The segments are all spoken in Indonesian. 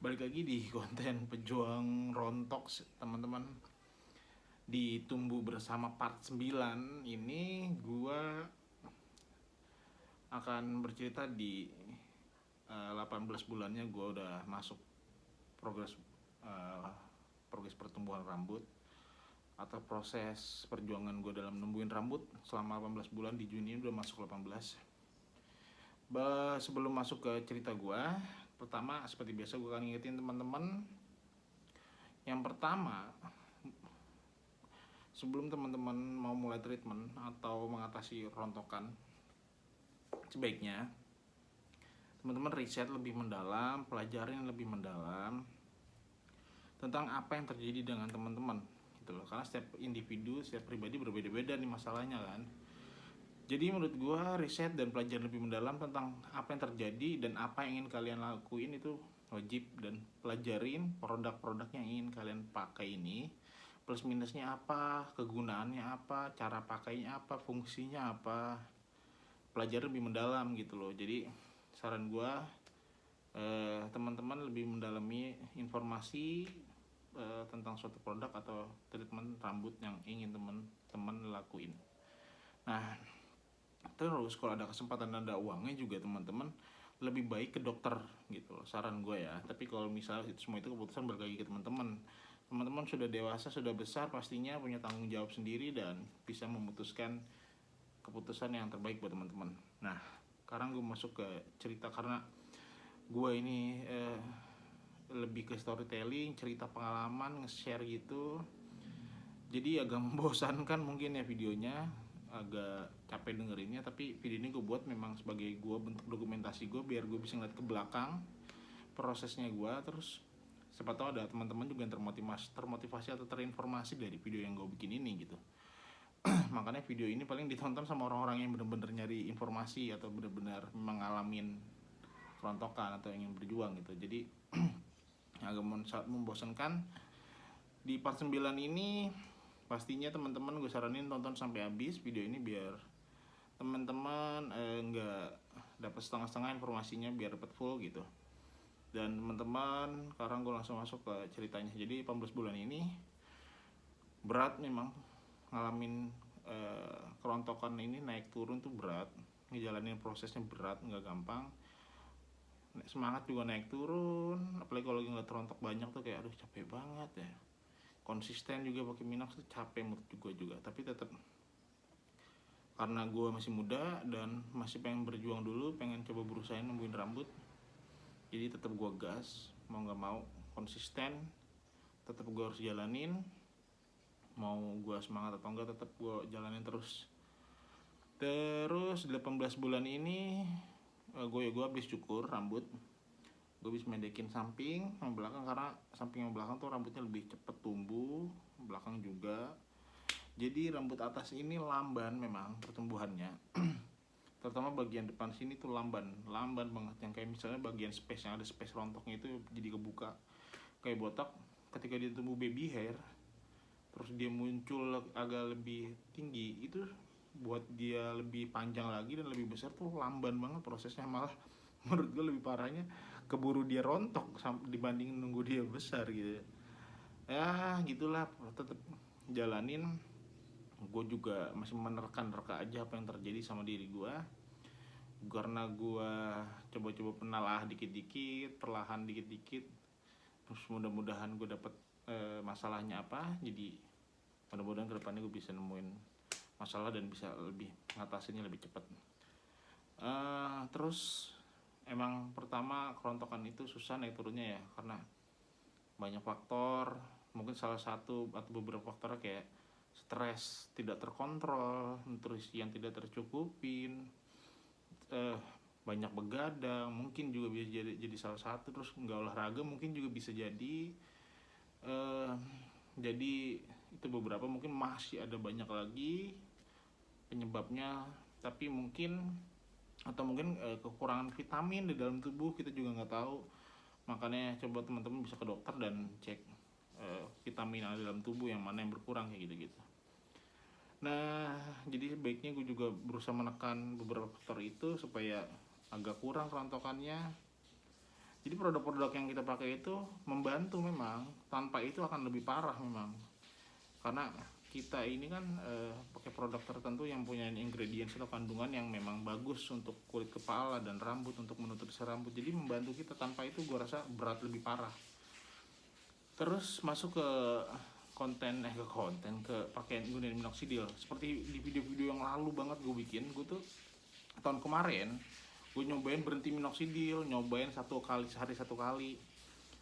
Balik lagi di konten pejuang rontok teman-teman. Di Tumbuh Bersama part 9 ini gua akan bercerita di 18 bulannya gua udah masuk progres uh, progres pertumbuhan rambut atau proses perjuangan gue dalam numbuhin rambut selama 18 bulan. Di Juni udah masuk 18. Sebelum masuk ke cerita gue, pertama seperti biasa gue akan ngingetin teman-teman. Yang pertama, sebelum teman-teman mau mulai treatment atau mengatasi rontokan, sebaiknya teman-teman riset lebih mendalam, pelajarin lebih mendalam tentang apa yang terjadi dengan teman-teman gitu loh. Karena setiap individu, setiap pribadi berbeda-beda nih masalahnya kan. Jadi menurut gue riset dan pelajaran lebih mendalam tentang apa yang terjadi dan apa yang ingin kalian lakuin itu wajib. Dan pelajarin produk-produk yang ingin kalian pakai ini, plus minusnya apa, kegunaannya apa, cara pakainya apa, fungsinya apa. Pelajaran lebih mendalam gitu loh. Jadi saran gue, teman-teman lebih mendalami informasi tentang suatu produk atau treatment rambut yang ingin teman-teman lakuin. Nah, terus kalau ada kesempatan dan ada uangnya juga teman-teman lebih baik ke dokter gitu loh, saran gue ya. Tapi kalau misalnya semua itu keputusan balik lagi ke teman-teman. Teman-teman sudah dewasa, sudah besar, pastinya punya tanggung jawab sendiri dan bisa memutuskan keputusan yang terbaik buat teman-teman. Nah, sekarang gue masuk ke cerita karena gue ini lebih ke storytelling, cerita pengalaman, nge-share gitu. Jadi agak membosankan mungkin ya videonya, agak capek dengerinnya. Tapi video ini gue buat memang sebagai gue bentuk dokumentasi gue, biar gue bisa ngeliat ke belakang prosesnya gue. Terus siapa tahu ada teman-teman juga yang termotivasi atau terinformasi dari video yang gue bikin ini gitu. Makanya video ini paling ditonton sama orang-orang yang benar-benar nyari informasi atau benar-benar mengalamin kerontokan atau ingin berjuang gitu. Jadi agak membosankan. Di part 9 ini pastinya teman-teman gue saranin tonton sampai habis video ini biar teman-teman nggak dapat setengah-setengah informasinya, biar dapat full gitu. Dan teman-teman, sekarang gue langsung masuk ke ceritanya. Jadi 18 bulan ini berat memang, ngalamin kerontokan ini naik turun tuh berat, ngejalanin prosesnya berat, nggak gampang. Semangat juga naik turun, apalagi kalau lagi ngeliat rontok banyak tuh kayak aduh capek banget ya. Konsisten juga pakai Minox tuh capek menurut gue juga. Tapi tetap karena gue masih muda dan masih pengen berjuang dulu, pengen coba berusaha nembuhin rambut, jadi tetap gue gas, mau nggak mau konsisten, tetap gue harus jalanin. Mau gue semangat atau enggak tetap gue jalanin terus. Terus 18 bulan ini gue habis cukur rambut. Gue habis mendekin samping sama belakang, karena samping sama belakang tuh rambutnya lebih cepet tumbuh, belakang juga. Jadi rambut atas ini lamban memang pertumbuhannya. Terutama bagian depan sini tuh lamban banget. Yang kayak misalnya bagian space, yang ada space rontoknya itu jadi kebuka kayak botak. Ketika dia tumbuh baby hair, terus dia muncul agak lebih tinggi, itu buat dia lebih panjang lagi dan lebih besar tuh lamban banget prosesnya. Malah menurut gue lebih parahnya keburu dia rontok dibanding nunggu dia besar gitu ya. Gitulah, tetap jalanin. Gue juga masih menerka-nerka aja apa yang terjadi sama diri gue, karena gue coba-coba penalah dikit-dikit, perlahan dikit-dikit. Terus mudah-mudahan gue dapet masalahnya apa, jadi mudah-mudahan kedepannya gue bisa nemuin masalah dan bisa lebih ngatasinnya lebih cepat. Terus emang pertama kerontokan itu susah naik turunnya ya, karena banyak faktor. Mungkin salah satu atau beberapa faktornya kayak stres tidak terkontrol, nutrisi yang tidak tercukupin, banyak begadang mungkin juga bisa jadi salah satu. Terus nggak olahraga mungkin juga bisa jadi. Jadi itu beberapa, mungkin masih ada banyak lagi penyebabnya. Tapi mungkin kekurangan vitamin di dalam tubuh, kita juga nggak tahu. Makanya coba teman-teman bisa ke dokter dan cek vitamin yang ada dalam tubuh yang mana yang berkurang kayak gitu-gitu. Nah, jadi baiknya gue juga berusaha menekan beberapa faktor itu supaya agak kurang kerontokannya. Jadi produk-produk yang kita pakai itu membantu memang, tanpa itu akan lebih parah memang. Karena kita ini kan pakai produk tertentu yang punya ingredients atau kandungan yang memang bagus untuk kulit kepala dan rambut, untuk menutupi rambut. Jadi membantu kita, tanpa itu gue rasa berat lebih parah. Terus masuk ke ke pakaian gunain minoxidil. Seperti di video-video yang lalu banget gue bikin, gue tuh tahun kemarin gue nyobain berhenti minoxidil, nyobain sehari satu kali,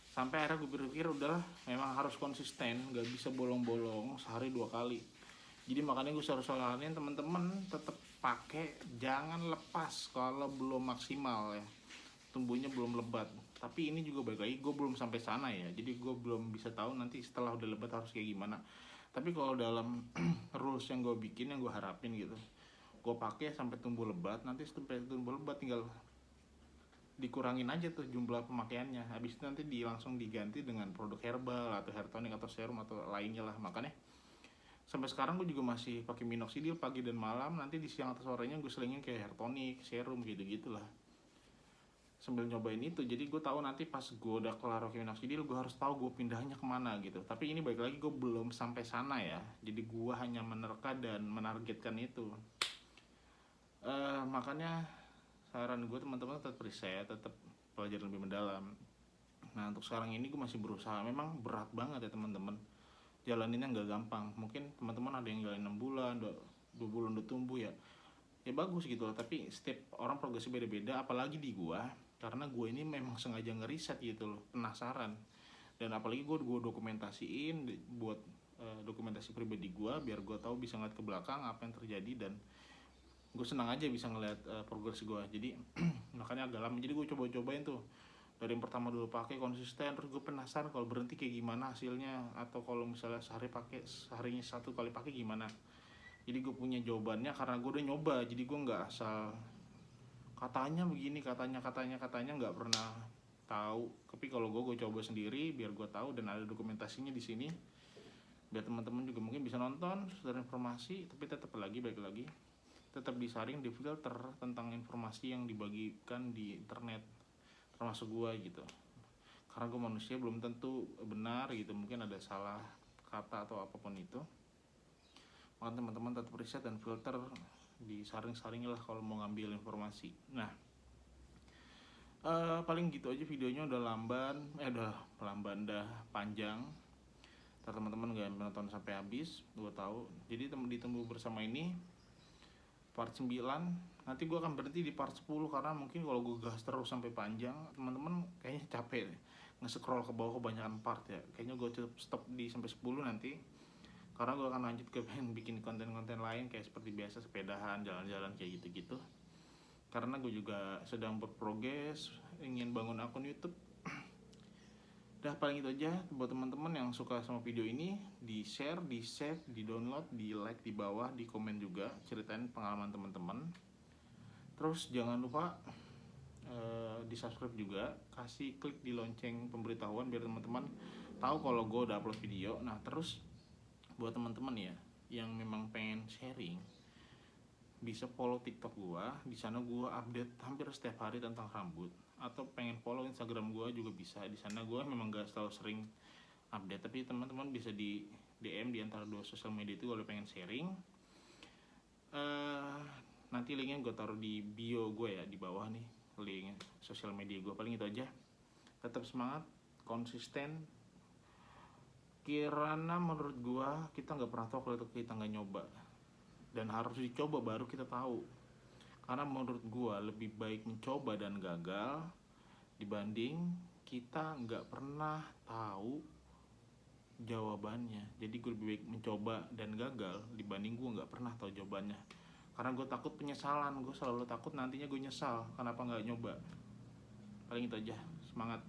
sampai akhirnya gue pikir udahlah, memang harus konsisten, gak bisa bolong-bolong sehari 2 kali. Jadi makanya gue saranin teman-teman tetap pakai, jangan lepas kalau belum maksimal ya, tumbuhnya belum lebat. Tapi ini juga baik lagi, gue belum sampai sana ya, jadi gue belum bisa tahu nanti setelah udah lebat harus kayak gimana. Tapi kalau dalam rules yang gue bikin, yang gue harapin gitu, gue pakai sampai tumbuh lebat. Nanti sampai tumbuh lebat tinggal dikurangin aja tuh jumlah pemakaiannya. Habis itu nanti langsung diganti dengan produk herbal atau hair tonic atau serum atau lainnya lah. Makanya sampai sekarang gue juga masih pakai minoxidil pagi dan malam. Nanti di siang atau sorenya gue selingin kayak hair tonic, serum gitu-gitulah, sambil nyobain itu. Jadi gue tahu nanti pas gue udah kelar pakai minoxidil, gue harus tahu gue pindahnya kemana gitu. Tapi ini balik lagi, gue belum sampai sana ya, jadi gue hanya menerka dan menargetkan itu. Makanya saran gue teman-teman tetap riset, tetap belajar lebih mendalam. Nah untuk sekarang ini gue masih berusaha. Memang berat banget ya teman-teman, jalaninnya nggak gampang. Mungkin teman-teman ada yang jalanin 6 bulan, 2 bulan udah tumbuh ya bagus gitu loh. Tapi setiap orang progresnya beda-beda, apalagi di gue, karena gue ini memang sengaja ngeriset gitu loh, penasaran. Dan apalagi gue dokumentasiin buat dokumentasi pribadi gue, biar gue tahu, bisa ngeliat ke belakang apa yang terjadi, dan gue senang aja bisa ngeliat progres gue. Jadi makanya agak lama, jadi gue coba-cobain tuh dari yang pertama dulu pakai konsisten. Terus gue penasaran kalau berhenti kayak gimana hasilnya, atau kalau misalnya seharinya 1 kali pakai gimana. Jadi gue punya jawabannya karena gue udah nyoba. Jadi gue nggak asal katanya begini, katanya nggak pernah tahu. Tapi kalau gue coba sendiri biar gue tahu, dan ada dokumentasinya di sini, biar teman-teman juga mungkin bisa nonton dari informasi. Tapi tetap baik lagi tetap disaring, difilter tentang informasi yang dibagikan di internet, termasuk gue gitu. Karena gue manusia, belum tentu benar gitu, mungkin ada salah kata atau apapun itu. Maka teman-teman tetap riset dan filter, disaring-saring lah kalau mau ngambil informasi. Nah paling gitu aja videonya. Udah panjang. Teman-teman gak menonton sampai habis, gue tahu. Jadi di Tumbuh Bersama ini part 9, nanti gue akan berhenti di part 10, karena mungkin kalau gue gas terus sampai panjang, teman-teman kayaknya capek deh nge-scroll ke bawah kebanyakan part ya. Kayaknya gue stop di sampai 10 nanti, karena gue akan lanjut ke bikin konten-konten lain kayak seperti biasa, sepedahan, jalan-jalan kayak gitu-gitu. Karena gue juga sedang berprogres, ingin bangun akun YouTube. Udah paling itu aja. Buat teman-teman yang suka sama video ini, di share, di save, di download, di like di bawah, di komen juga, ceritain pengalaman teman-teman. Terus jangan lupa di subscribe juga, kasih klik di lonceng pemberitahuan biar teman-teman tahu kalau gue udah upload video. Nah terus buat teman-teman ya yang memang pengen sharing, bisa follow TikTok gue. Di sana gue update hampir setiap hari tentang rambut. Atau pengen follow Instagram gue juga bisa. Di sana gue memang gak selalu sering update, tapi teman-teman bisa di DM di antara 2 sosial media itu kalau pengen sharing. Nanti linknya gue taruh di bio gue ya, di bawah nih link sosial media gue. Paling itu aja. Tetap semangat, konsisten. Kirana menurut gue, kita gak pernah tahu kalau kita gak nyoba, dan harus dicoba baru kita tahu. Karena menurut gue lebih baik mencoba dan gagal dibanding kita nggak pernah tahu jawabannya. Jadi gue lebih baik mencoba dan gagal dibanding gue nggak pernah tahu jawabannya. Karena gue takut penyesalan, gue selalu takut nantinya gue nyesal kenapa nggak nyoba. Paling itu aja, semangat.